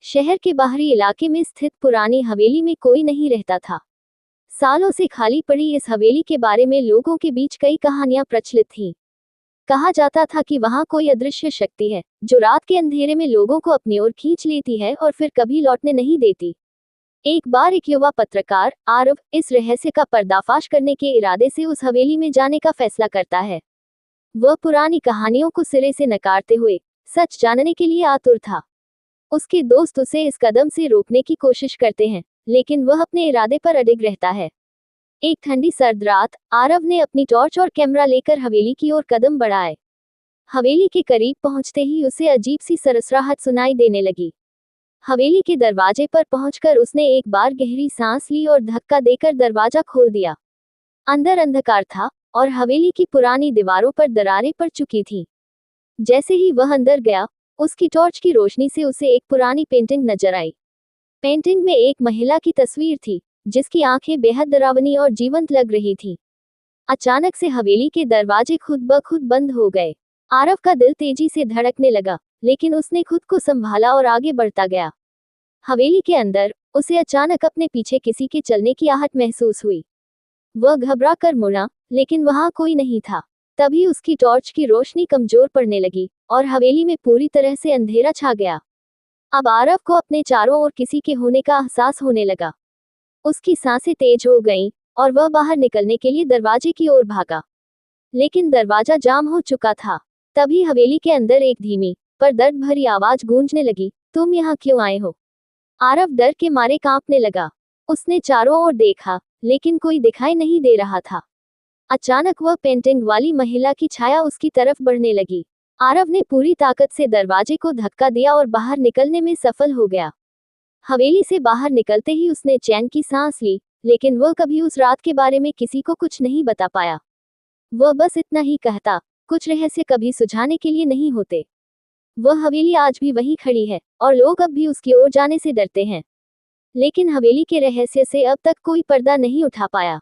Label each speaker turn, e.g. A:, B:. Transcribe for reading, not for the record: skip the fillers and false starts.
A: शहर के बाहरी इलाके में स्थित पुरानी हवेली में कोई नहीं रहता था। सालों से खाली पड़ी इस हवेली के बारे में लोगों के बीच कई कहानियां प्रचलित थीं। कहा जाता था कि वहां कोई अदृश्य शक्ति है जो रात के अंधेरे में लोगों को अपनी ओर खींच लेती है और फिर कभी लौटने नहीं देती। एक बार एक युवा पत्रकार आरव इस रहस्य का पर्दाफाश करने के इरादे से उस हवेली में जाने का फैसला करता है। वह पुरानी कहानियों को सिरे से नकारते हुए सच जानने के लिए आतुर था। उसके दोस्त उसे इस कदम से रोकने की कोशिश करते हैं, लेकिन वह अपने इरादे पर अडिग रहता है। एक ठंडी सर्द रात आरव ने अपनी टॉर्च और कैमरा लेकर हवेली की ओर कदम बढ़ाए। हवेली के करीब पहुंचते ही उसे अजीब सी सरसराहट सुनाई देने लगी। हवेली के दरवाजे पर पहुंचकर उसने एक बार गहरी सांस ली और धक्का देकर दरवाजा खोल दिया। अंदर अंधकार था और हवेली की पुरानी दीवारों पर दरारें पड़ चुकी थीं। जैसे ही वह अंदर गया, उसकी टॉर्च की रोशनी से उसे एक पुरानी पेंटिंग नजर आई। पेंटिंग में एक महिला की तस्वीर थी, जिसकी आंखें बेहद डरावनी और जीवंत लग रही थीं। अचानक से हवेली के दरवाजे खुद ब खुद बंद हो गए। आरव का दिल तेजी से धड़कने लगा, लेकिन उसने खुद को संभाला और आगे बढ़ता गया। हवेली के अंदर उसे अचानक अपने पीछे किसी के चलने की आहट महसूस हुई। वह घबरा कर मुड़ा, लेकिन वहां कोई नहीं था। तभी उसकी टॉर्च की रोशनी कमजोर पड़ने लगी और हवेली में पूरी तरह से अंधेरा छा गया। अब आरव को अपने चारों ओर किसी के होने का एहसास होने लगा। उसकी सांसें तेज हो गईं और वह बाहर निकलने के लिए दरवाजे की ओर भागा, लेकिन दरवाजा जाम हो चुका था। तभी हवेली के अंदर एक धीमी पर दर्द भरी आवाज गूंजने लगी, तुम यहाँ क्यों आए हो? आरव डर के मारे कांपने लगा। उसने चारों ओर देखा, लेकिन कोई दिखाई नहीं दे रहा था। अचानक वह पेंटिंग वाली महिला की छाया उसकी तरफ बढ़ने लगी। आरव ने पूरी ताकत से दरवाजे को धक्का दिया और बाहर निकलने में सफल हो गया। हवेली से बाहर निकलते ही उसने चैन की सांस ली, लेकिन वह कभी उस रात के बारे में किसी को कुछ नहीं बता पाया। वह बस इतना ही कहता, कुछ रहस्य कभी सुझाने के लिए नहीं होते। वह हवेली आज भी वहीं खड़ी है और लोग अब भी उसकी ओर जाने से डरते हैं, लेकिन हवेली के रहस्य से अब तक कोई पर्दा नहीं उठा पाया।